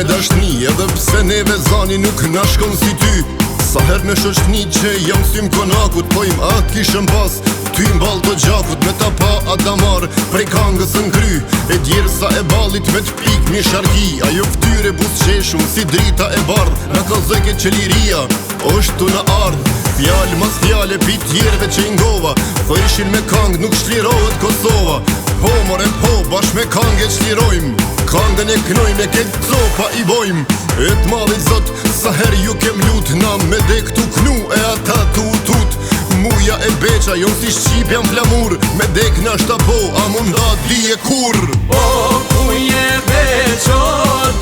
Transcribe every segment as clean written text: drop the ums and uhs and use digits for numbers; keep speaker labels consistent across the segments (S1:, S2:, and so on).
S1: me dashni, edhe pse neve zani nuk na shkon si ty. Sa her me shoshni që jam sym konakut, pojm atë kishëm pas ty m'ball të gjakut. Me ta pa adamar prej kangës në kry, e djerë sa e ballit me t'pik mi sharki. Ajo ftyre busqeshun si drita e bardh, na ka zëke që liria është tu në ardh. Fjall mas fjall e pitjerve që i ngova, thëshin me kang nuk shlirohet Kosova. Po more po, bash me kang e qlirojm, kangën e knojm e këtë copa i bojm. E t'madhi zot, sa her ju kem lut, na me dek tu knu e ata tu tut. Muja e beqa, jon si shqipja m'flamur, me dek na shtapo, a munda di e kur.
S2: O kuje beqo,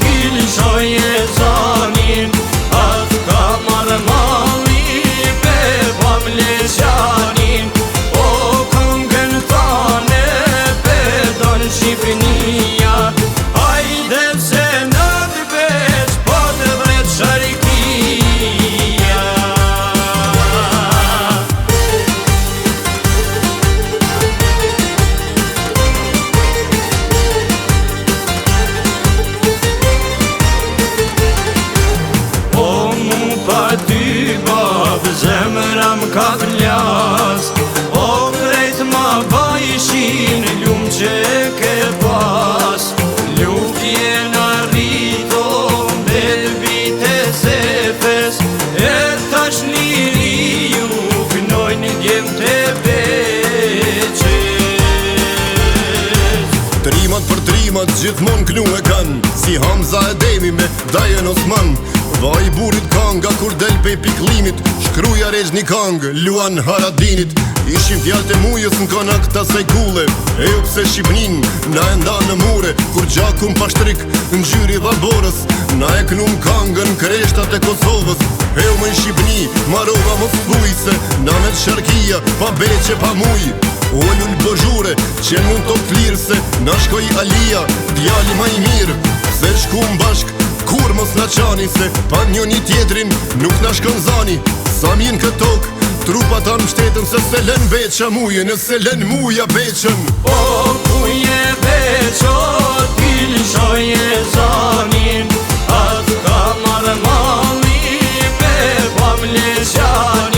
S2: t'il shoje zanin, atë ka marrë mali, pe pam leqanin. O këngën tane, pe don Shqipnia, hajde se në t'beq, po të vret sharkia. Pa ty bab, zemra m'ka t'llas, o krejt ma bajshin, lumë që ke pas. Luftje në rrito, mbet vite sefes, e tash liri ju knojnë djem të beqes.
S1: Trimat për trimat gjithmon knu e kan, si Hamza e Demi me Dajen Osman. Vaj burit kanga kur del pej piklimit, shkruja rejsh një kang, Luan Haradinit. Ishim fjallët e mujës në konak ta saj kule, e u pse Shqipnin na e nda në mure. Kur gjakun pashtrik në gjyri dha borës, na e knum kangën kreshtat e Kosovës. E u me në Shqipni, marova mos thujse, na me të sharkia, pa beqe pa muj. O lull bojure, që mund të flirëse, na shkoj Alia, djali ma i mirë. Se shkum bashk, kur mos na qani, se pa njoni tjetrin nuk na shkon zani. Sa min këtë tokë, trupa ta në shtetën, se se len beqa muje, nëse len muja beqën.
S2: O kuje beqo, t'il shoje zanin, atë ka marrë mali, pe pam leqanin.